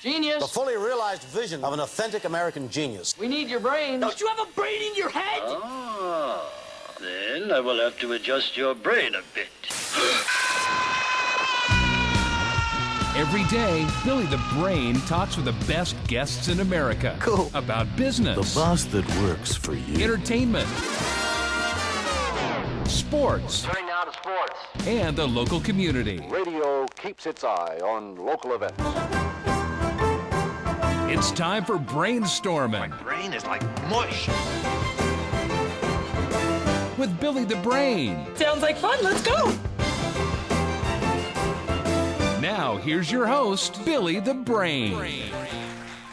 Genius. The fully realized vision of an authentic American genius. We need your brain. Don't you have a brain in your head? Ah, then I will have to adjust your brain a bit. Every day, Billy the Brain talks with the best guests in America. Cool. About business. The boss that works for you. Entertainment. Sports. Turning now to sports. And the local community. Radio keeps its eye on local events. It's time for Brainstormin. My brain is like mush. With Billy the Brain. Sounds like fun. Let's go. Now, here's your host, Billy the Brain.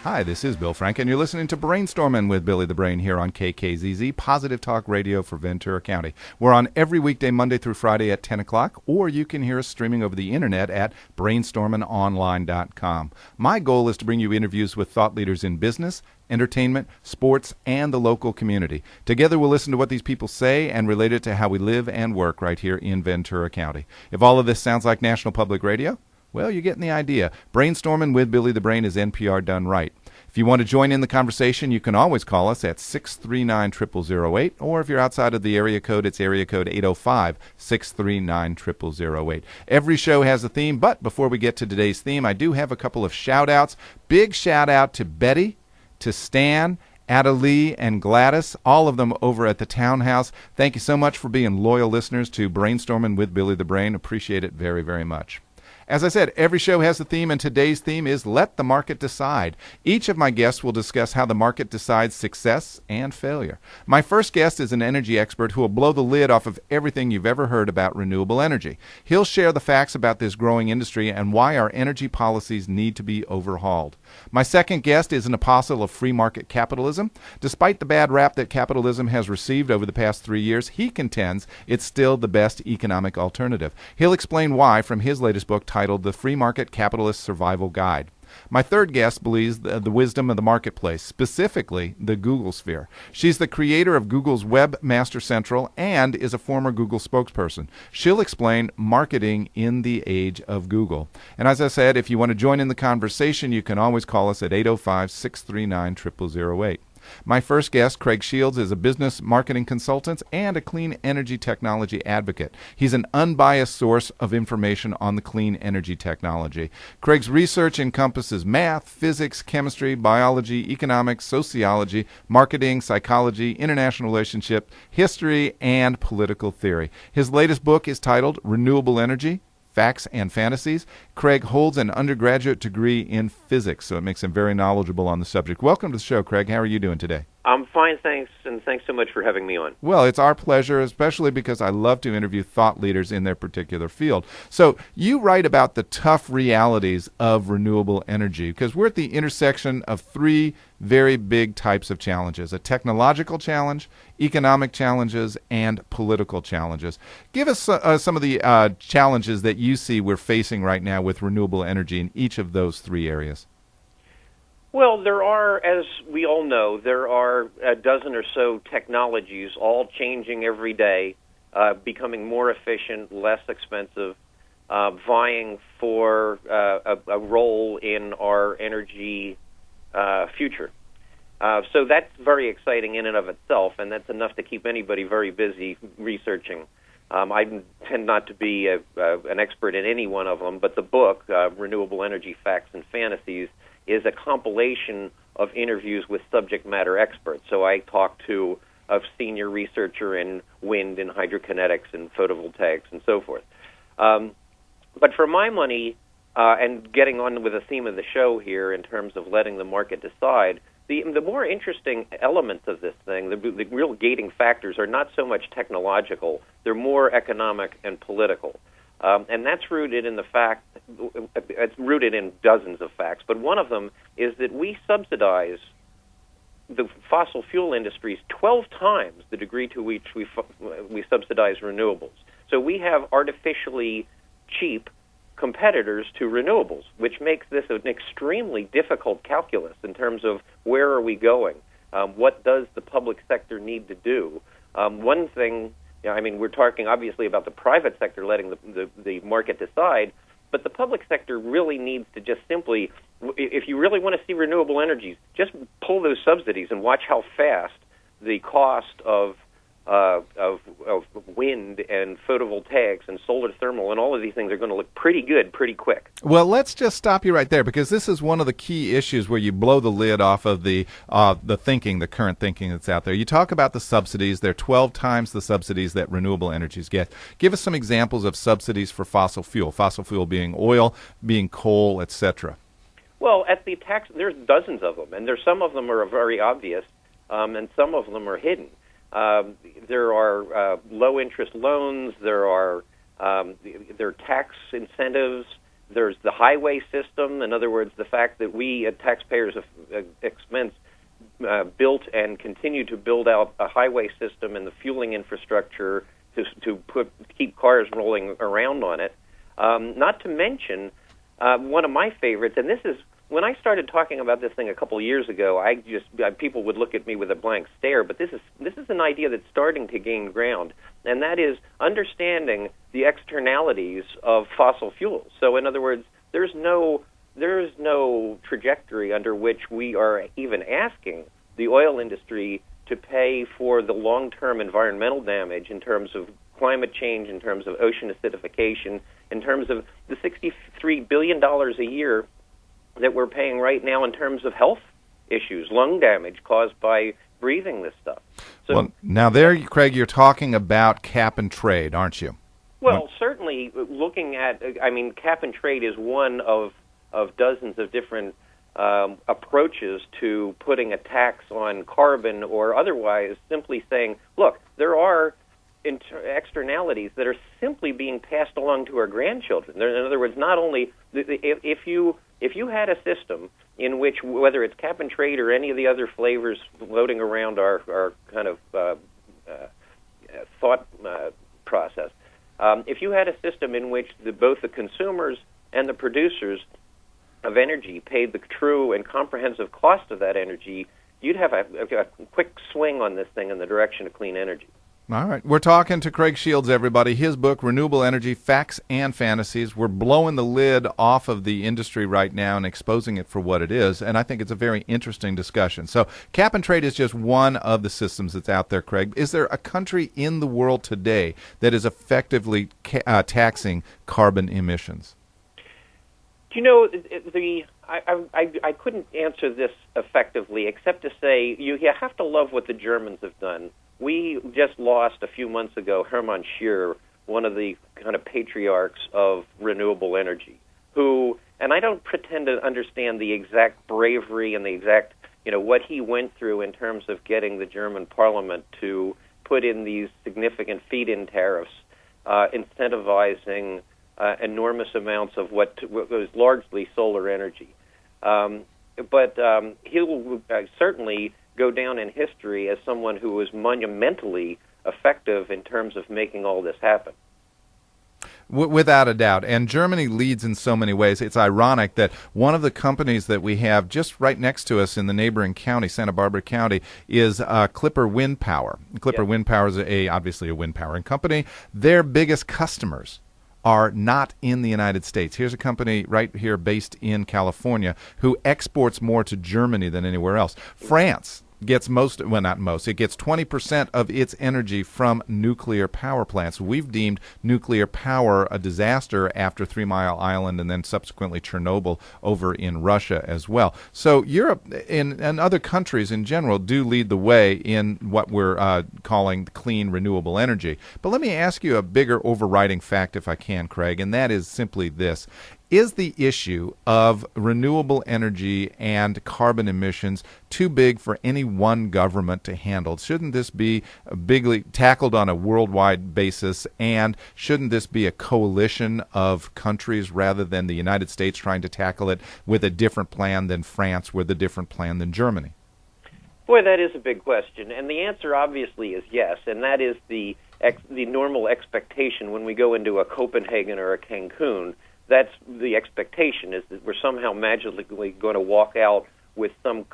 Hi, this is Bill Frank, and you're listening to Brainstormin' with Billy the Brain here on KKZZ, Positive Talk Radio for Ventura County. We're on every weekday, Monday through Friday at 10 o'clock, or you can hear us streaming over the internet at brainstorminonline.com. My goal is to bring you interviews with thought leaders in business, entertainment, sports, and the local community. Together, we'll listen to what these people say and relate it to how we live and work right here in Ventura County. If all of this sounds like National Public Radio, well, you're getting the idea. Brainstorming with Billy the Brain is NPR done right. If you want to join in the conversation, you can always call us at 639-0008, or if you're outside of the area code, it's area code 805-639-0008. Every show has a theme, but before we get to today's theme, I do have a couple of shout-outs. Big shout-out to Betty, to Stan, Adelie, and Gladys, all of them over at the Townhouse. Thank you so much for being loyal listeners to Brainstorming with Billy the Brain. Appreciate it very, very much. As I said, every show has a theme, and today's theme is Let the Market Decide. Each of my guests will discuss how the market decides success and failure. My first guest is an energy expert who will blow the lid off of everything you've ever heard about renewable energy. He'll share the facts about this growing industry and why our energy policies need to be overhauled. My second guest is an apostle of free market capitalism. Despite the bad rap that capitalism has received over the past 3 years, he contends it's still the best economic alternative. He'll explain why from his latest book titled The Free Market Capitalist Survival Guide. My third guest believes the wisdom of the marketplace, specifically the Google sphere. She's the creator of Google's Webmaster Central and is a former Google spokesperson. She'll explain marketing in the age of Google. And as I said, if you want to join in the conversation, you can always call us at 805-639-0008. My first guest, Craig Shields, is a business marketing consultant and a clean energy technology advocate. He's an unbiased source of information on the clean energy technology. Craig's research encompasses math, physics, chemistry, biology, economics, sociology, marketing, psychology, international relationship, history, and political theory. His latest book is titled Renewable Energy, Facts and Fantasies. Craig holds an undergraduate degree in physics, so it makes him very knowledgeable on the subject. Welcome to the show, Craig. How are you doing today? I'm fine, thanks, and thanks so much for having me on. Well, it's our pleasure, especially because I love to interview thought leaders in their particular field. So you write about the tough realities of renewable energy, because we're at the intersection of three very big types of challenges: a technological challenge, economic challenges, and political challenges. Give us some of the challenges that you see we're facing right now with renewable energy in each of those three areas. Well, there are, as we all know, there are a dozen or so technologies all changing every day, becoming more efficient, less expensive, vying for a role in our energy future. So that's very exciting in and of itself, and that's enough to keep anybody very busy researching. I tend not to be an expert in any one of them, but the book, Renewable Energy Facts and Fantasies, is a compilation of interviews with subject matter experts. So I talk to a senior researcher in wind and hydrokinetics and photovoltaics and so forth. But for my money, and getting on with the theme of the show here in terms of letting the market decide, the more interesting elements of this thing, the real gating factors, are not so much technological, they're more economic and political. And that's rooted in the fact, it's rooted in dozens of facts, but one of them is that we subsidize the fossil fuel industries 12 times the degree to which we subsidize renewables. So we have artificially cheap competitors to renewables, which makes this an extremely difficult calculus in terms of where are we going, what does the public sector need to do. One thing, I mean, we're talking obviously about the private sector letting the market decide, But the public sector really needs to just simply, if you really want to see renewable energies, just pull those subsidies and watch how fast the cost of wind and photovoltaics and solar thermal and all of these things are going to look pretty good pretty quick. Well, let's just stop you right there, because this is one of the key issues where you blow the lid off of the current thinking that's out there. You talk about the subsidies. They're 12 times the subsidies that renewable energies get. Give us some examples of subsidies for fossil fuel being oil, being coal, etc. Well, at the tax, there's dozens of them, and some of them are very obvious, and some of them are hidden. There are low-interest loans. There are tax incentives. There's the highway system. In other words, the fact that we, at taxpayers' expense, built and continue to build out a highway system and the fueling infrastructure to keep cars rolling around on it. Not to mention one of my favorites, and this is, when I started talking about this thing a couple of years ago, people would look at me with a blank stare. But this is an idea that's starting to gain ground, and that is understanding the externalities of fossil fuels. So, in other words, there's no trajectory under which we are even asking the oil industry to pay for the long-term environmental damage in terms of climate change, in terms of ocean acidification, in terms of the $63 billion a year that we're paying right now in terms of health issues, lung damage caused by breathing this stuff. So, well, now there, Craig, you're talking about cap and trade, aren't you? Well, certainly looking at, cap and trade is one of dozens of different approaches to putting a tax on carbon, or otherwise simply saying, look, there are externalities that are simply being passed along to our grandchildren. In other words, not only if you had a system in which, whether it's cap and trade or any of the other flavors floating around our kind of thought process, if you had a system in which both the consumers and the producers of energy paid the true and comprehensive cost of that energy, you'd have a quick swing on this thing in the direction of clean energy. All right. We're talking to Craig Shields, everybody. His book, Renewable Energy, Facts and Fantasies. We're blowing the lid off of the industry right now and exposing it for what it is, and I think it's a very interesting discussion. So cap and trade is just one of the systems that's out there, Craig. Is there a country in the world today that is effectively taxing carbon emissions? You know, I couldn't answer this effectively except to say you have to love what the Germans have done. We just lost a few months ago Hermann Scheer, one of the kind of patriarchs of renewable energy, who, and I don't pretend to understand the exact bravery and the exact, what he went through in terms of getting the German parliament to put in these significant feed-in tariffs, incentivizing enormous amounts of what was largely solar energy. But he'll certainly go down in history as someone who was monumentally effective in terms of making all this happen. Without a doubt. And Germany leads in so many ways. It's ironic that one of the companies that we have just right next to us in the neighboring county, Santa Barbara County, is Clipper Wind Power. Clipper Wind Power is obviously a wind powering company. Their biggest customers are not in the United States. Here's a company right here based in California who exports more to Germany than anywhere else. France gets it gets 20% of its energy from nuclear power plants. We've deemed nuclear power a disaster after 3 Mile Island and then subsequently Chernobyl over in Russia as well. So Europe and other countries in general do lead the way in what we're calling clean renewable energy. But let me ask you a bigger overriding fact, if I can, Craig, and that is simply this. Is the issue of renewable energy and carbon emissions too big for any one government to handle? Shouldn't this be bigly tackled on a worldwide basis, and shouldn't this be a coalition of countries rather than the United States trying to tackle it with a different plan than France, with a different plan than Germany? Boy, that is a big question, and the answer obviously is yes, and that is the normal expectation when we go into a Copenhagen or a Cancun. That's the expectation, is that we're somehow magically going to walk out with some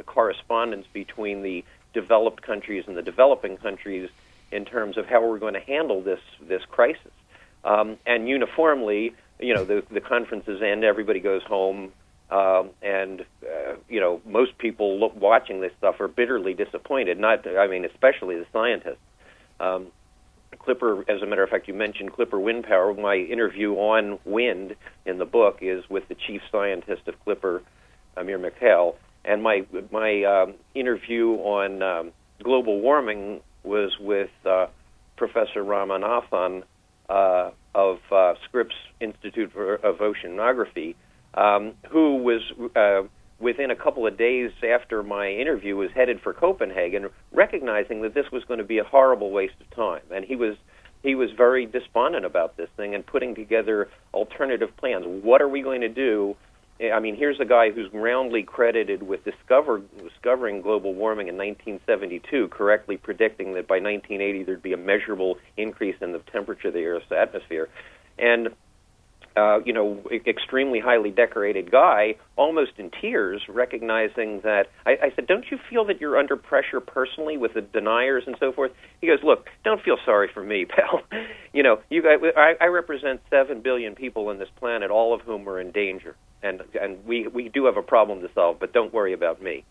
correspondence between the developed countries and the developing countries in terms of how we're going to handle this crisis. And uniformly, the conferences end, everybody goes home, and most people watching this stuff are bitterly disappointed. Especially the scientists. Clipper, as a matter of fact, you mentioned Clipper Wind Power. My interview on wind in the book is with the chief scientist of Clipper, Amir Mikhail, and my interview on global warming was with Professor Ramanathan of Scripps Institute of Oceanography, who was within a couple of days after my interview was headed for Copenhagen, recognizing that this was going to be a horrible waste of time. And he was very despondent about this thing and putting together alternative plans. What are we going to do? I mean, here's a guy who's roundly credited with discovering global warming in 1972, correctly predicting that by 1980 there'd be a measurable increase in the temperature of the Earth's atmosphere. And extremely highly decorated guy, almost in tears, recognizing that. I said, don't you feel that you're under pressure personally with the deniers and so forth? He goes, look, don't feel sorry for me, pal. You guys, I represent 7 billion people on this planet, all of whom are in danger. And we do have a problem to solve, but don't worry about me.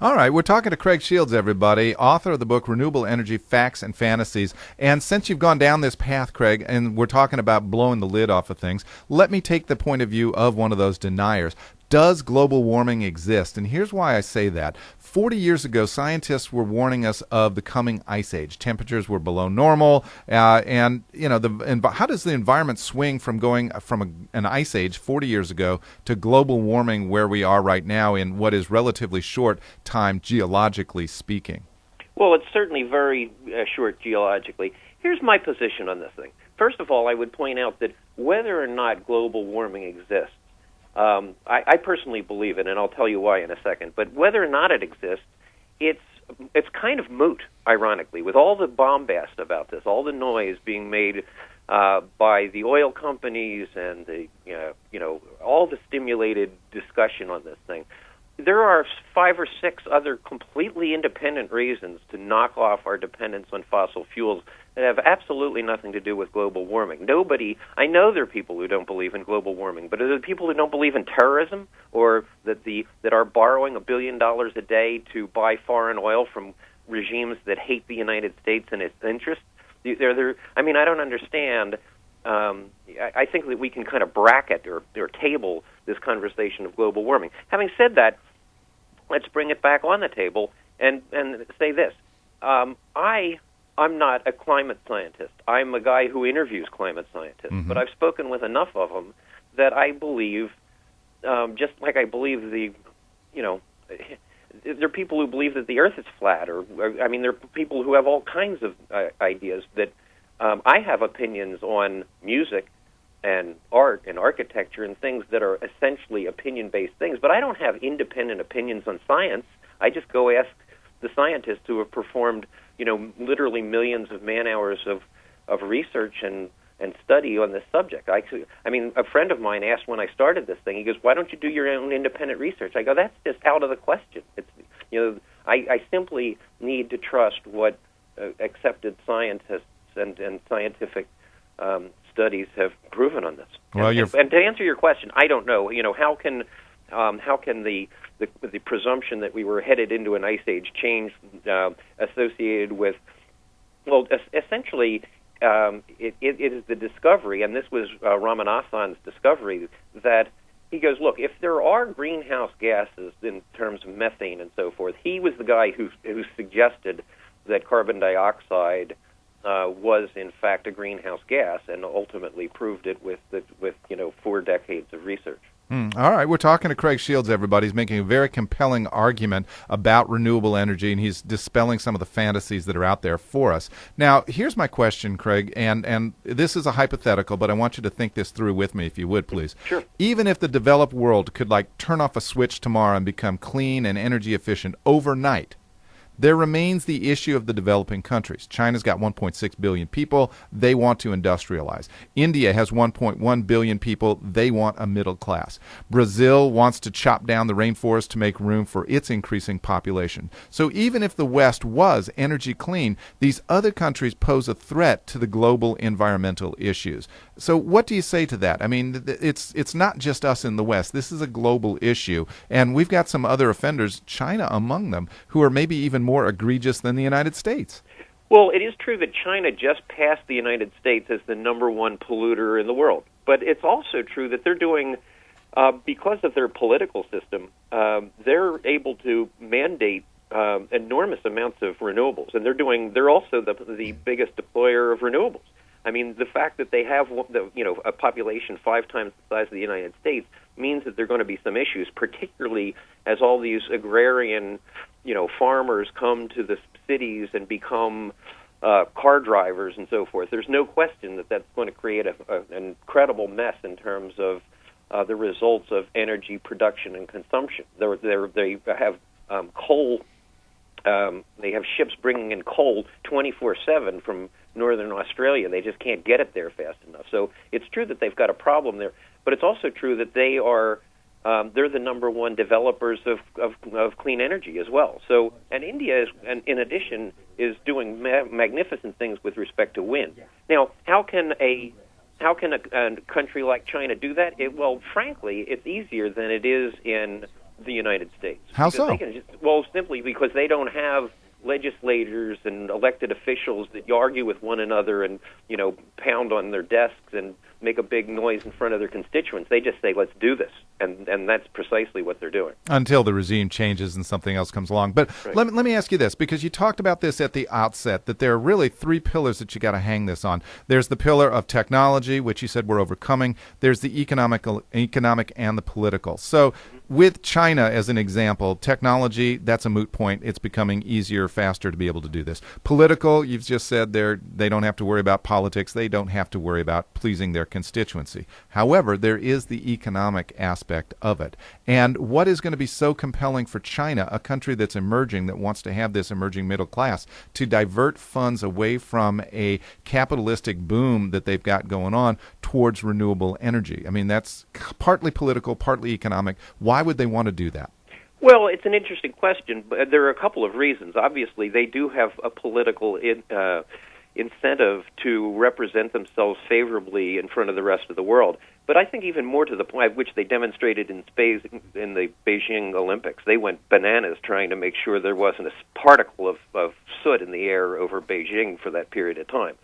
All right, we're talking to Craig Shields, everybody, author of the book Renewable Energy, Facts and Fantasies. And since you've gone down this path, Craig, and we're talking about blowing the lid off of things, let me take the point of view of one of those deniers. Does global warming exist? And here's why I say that. 40 years ago, scientists were warning us of the coming ice age. Temperatures were below normal, how does the environment swing from going from an ice age 40 years ago to global warming where we are right now in what is relatively short time geologically speaking? Well, it's certainly very short geologically. Here's my position on this thing. First of all, I would point out that whether or not global warming exists, I personally believe it, and I'll tell you why in a second. But whether or not it exists, it's kind of moot, ironically, with all the bombast about this, all the noise being made by the oil companies and all the stimulated discussion on this thing. There are 5 or 6 other completely independent reasons to knock off our dependence on fossil fuels that have absolutely nothing to do with global warming. I know there are people who don't believe in global warming, but are there people who don't believe in terrorism or that are borrowing $1 billion a day to buy foreign oil from regimes that hate the United States and its interests? I don't understand. I think that we can kind of bracket or table this conversation of global warming. Having said that, let's bring it back on the table and say this. I'm not a climate scientist. I'm a guy who interviews climate scientists, but I've spoken with enough of them that I believe, just like I believe there are people who believe that the Earth is flat, there are people who have all kinds of ideas that I have opinions on music and art and architecture and things that are essentially opinion-based things, but I don't have independent opinions on science. I just go ask the scientists who have performed, literally millions of man-hours of research and study on this subject. A friend of mine asked when I started this thing, he goes, why don't you do your own independent research? I go, that's just out of the question. I simply need to trust what accepted scientists and scientific studies have proven on this. Well, and to answer your question, I don't know. How can the presumption that we were headed into an ice age change associated with? Well, essentially, it is the discovery, and this was Ramanathan's discovery, that he goes, look, if there are greenhouse gases in terms of methane and so forth, he was the guy who suggested that carbon dioxide was in fact a greenhouse gas, and ultimately proved it with 4 decades of research. All right, we're talking to Craig Shields, everybody. He's making a very compelling argument about renewable energy, and he's dispelling some of the fantasies that are out there for us. Now, here's my question, Craig, and this is a hypothetical, but I want you to think this through with me, if you would, please. Sure. Even if the developed world could, turn off a switch tomorrow and become clean and energy efficient overnight, there remains the issue of the developing countries. China's got 1.6 billion people. They want to industrialize. India has 1.1 billion people. They want a middle class. Brazil wants to chop down the rainforest to make room for its increasing population. So even if the West was energy clean, these other countries pose a threat to the global environmental issues. So what do you say to that? I mean, it's not just us in the West. This is a global issue, and we've got some other offenders, China among them, who are maybe even more egregious than the United States. Well, it is true that China just passed the United States as the number one polluter in the world. But it's also true that they're doing, because of their political system, they're able to mandate enormous amounts of renewables, and they're also the biggest deployer of renewables. I mean, the fact that they have a population 5 times the size of the United States means that there are going to be some issues, particularly as all these agrarian, farmers come to the cities and become car drivers and so forth. There's no question that that's going to create an incredible mess in terms of the results of energy production and consumption. They have coal. They have ships bringing in coal 24/7 from northern Australia. They just can't get it there fast enough. So it's true that they've got a problem there, but it's also true that they're the number one developers of clean energy as well. So, and India in addition, is doing magnificent things with respect to wind. Now, how can a country like China do that? Well, frankly, it's easier than it is in the United States. How so? Simply because they don't have legislators and elected officials that argue with one another and pound on their desks and make a big noise in front of their constituents. They just say, let's do this, and that's precisely what they're doing. Until the regime changes and something else comes along. But right. let me ask you this, because you talked about this at the outset, that there are really 3 pillars that you got to hang this on. There's the pillar of technology, which you said we're overcoming. There's the economic and the political. So with China as an example, technology, that's a moot point. It's becoming easier, faster to be able to do this. Political, you've just said they don't have to worry about politics. They don't have to worry about pleasing their constituency. However, there is the economic aspect of it. And what is going to be so compelling for China, a country that's emerging, that wants to have this emerging middle class, to divert funds away from a capitalistic boom that they've got going on towards renewable energy? I mean, that's partly political, partly economic. Why would they want to do that? Well, it's an interesting question, but there are a couple of reasons. Obviously, they do have a political incentive to represent themselves favorably in front of the rest of the world. But I think even more to the point, which they demonstrated in the Beijing Olympics, they went bananas trying to make sure there wasn't a particle of soot in the air over Beijing for that period of time.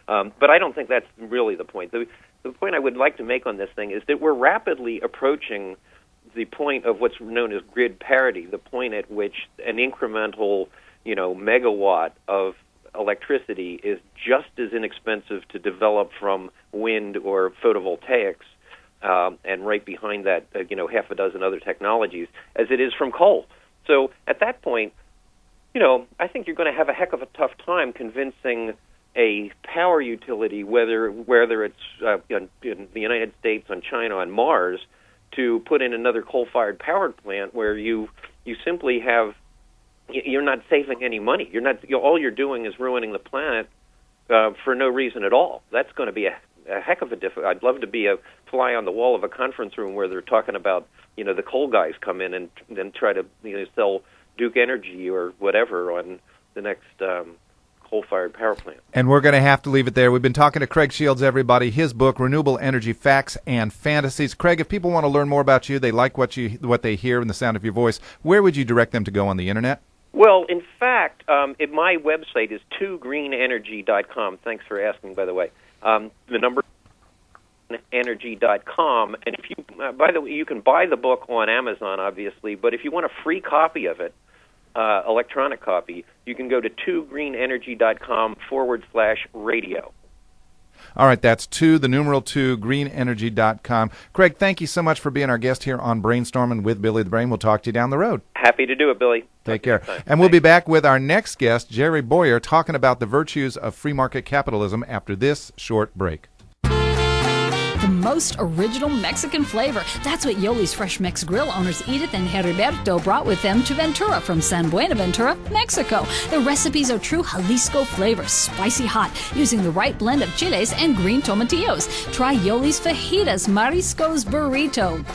But I don't think that's really the point. The point I would like to make on this thing is that we're rapidly approaching the point of what's known as grid parity, the point at which an incremental, megawatt of electricity is just as inexpensive to develop from wind or photovoltaics, and right behind that, half a dozen other technologies, as it is from coal. So at that point, I think you're going to have a heck of a tough time convincing a power utility, whether it's in the United States, on China, on Mars, to put in another coal-fired power plant where you simply have, you're not saving any money. All you're doing is ruining the planet for no reason at all. That's going to be a heck of a difficult. I'd love to be a fly on the wall of a conference room where they're talking about, the coal guys come in and then try to sell Duke Energy or whatever on the next coal-fired power plant. And we're going to have to leave it there. We've been talking to Craig Shields, everybody. His book, Renewable Energy Facts and Fantasies. Craig, if people want to learn more about you, they like what they hear in the sound of your voice, where would you direct them to go on the Internet? Well, in fact, my website is 2GreenEnergy.com. Thanks for asking, by the way. The number energy.com. And if you, by the way, you can buy the book on Amazon, obviously, but if you want a free copy of it, electronic copy, you can go to 2greenenergy.com/radio. All right, that's 2, the numeral 2, greenenergy.com. Craig, thank you so much for being our guest here on Brainstormin' with Billy the Brain. We'll talk to you down the road. Happy to do it, Billy. Take care. And we'll be back with our next guest, Jerry Boyer, talking about the virtues of free market capitalism after this short break. the most original Mexican flavor. That's what Yoli's Fresh Mex Grill owners Edith and Heriberto brought with them to Ventura from San Buenaventura, Mexico. The recipes are true Jalisco flavors, spicy hot, using the right blend of chiles and green tomatillos. Try Yoli's Fajitas Mariscos Burrito.